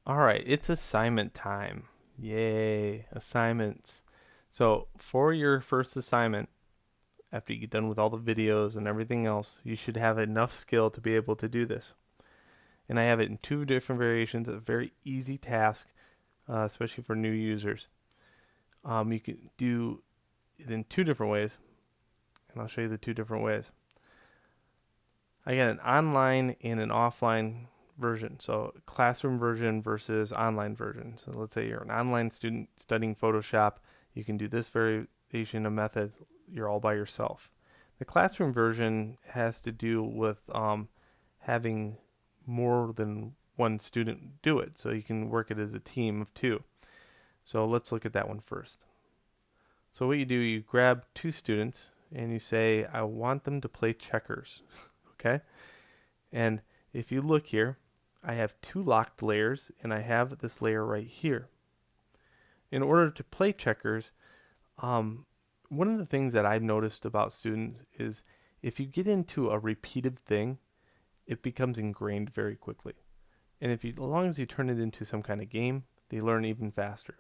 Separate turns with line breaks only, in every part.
All right, it's assignment time. Yay, assignments. So, for your first assignment, after you get done with all the videos and everything else, you should have enough skill to be able to do this. And I have it in two different variations, a very easy task, especially for new users. You can do it in two different ways, and I'll show you the two different ways. I got an online and an offline version. So classroom version versus online version. So let's say you're an online student studying Photoshop, you can do this variation of method. You're all by yourself. The classroom version has to do with having more than one student do it. So you can work it as a team of two. So let's look at that one first. So what you do, you grab two students and you say, I want them to play checkers. Okay? And if you look here, I have two locked layers and I have this layer right here. In order to play checkers, one of the things that I've noticed about students is if you get into a repeated thing, it becomes ingrained very quickly. And as long as you turn it into some kind of game, they learn even faster.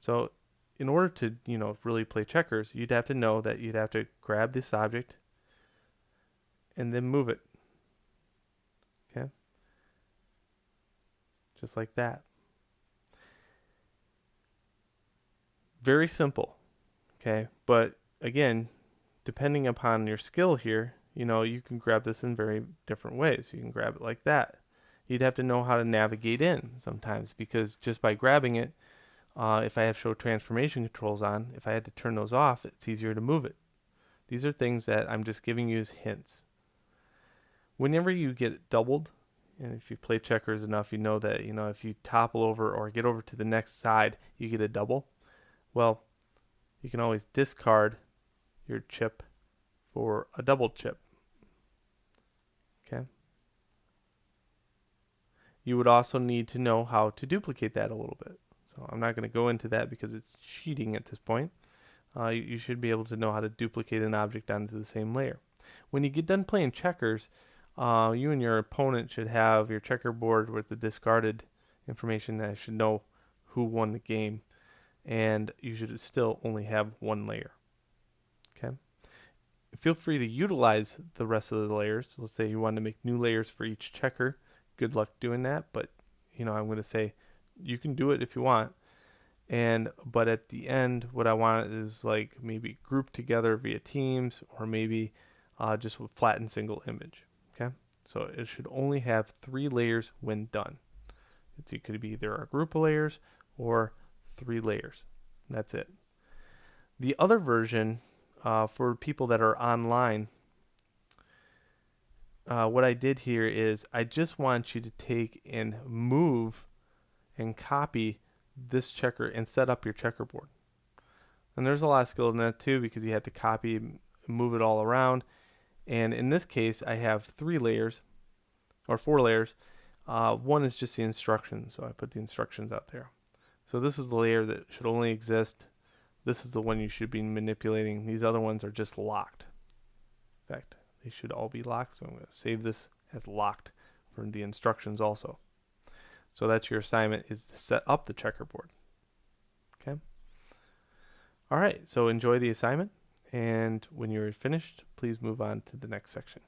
So in order to, really play checkers, you'd have to know that you'd have to grab this object and then move it. Okay? Just like that. Very simple. Okay? But again, depending upon your skill here, you can grab this in very different ways. You can grab it like that. You'd have to know how to navigate in sometimes because just by grabbing it, if I have show transformation controls on, if I had to turn those off, it's easier to move it. These are things that I'm just giving you as hints. Whenever you get doubled, and if you play checkers enough, you know that, if you topple over or get over to the next side, you get a double. Well, you can always discard your chip for a double chip. Okay. You would also need to know how to duplicate that a little bit. So I'm not going to go into that because it's cheating at this point. You should be able to know how to duplicate an object onto the same layer. When you get done playing checkers, you and your opponent should have your checkerboard with the discarded information that should know who won the game, and you should still only have one layer. Okay. Feel free to utilize the rest of the layers. Let's say you want to make new layers for each checker. Good luck doing that, but I'm going to say you can do it if you want. But at the end, what I want is like maybe grouped together via teams, or maybe just with flattened single image. Okay, so it should only have 3 layers when done. It could be either a group of layers or 3 layers. That's it. The other version for people that are online, what I did here is I just want you to take and move and copy this checker and set up your checkerboard. And there's a lot of skill in that too because you have to copy and move it all around. And in this case, I have 3 layers or 4 layers. One is just the instructions, so I put the instructions out there. So this is the layer that should only exist. This is the one you should be manipulating. These other ones are just locked. In fact, they should all be locked, so I'm going to save this as locked for the instructions also. So that's your assignment, is to set up the checkerboard. Okay. All right, so enjoy the assignment, and when you're finished, please move on to the next section.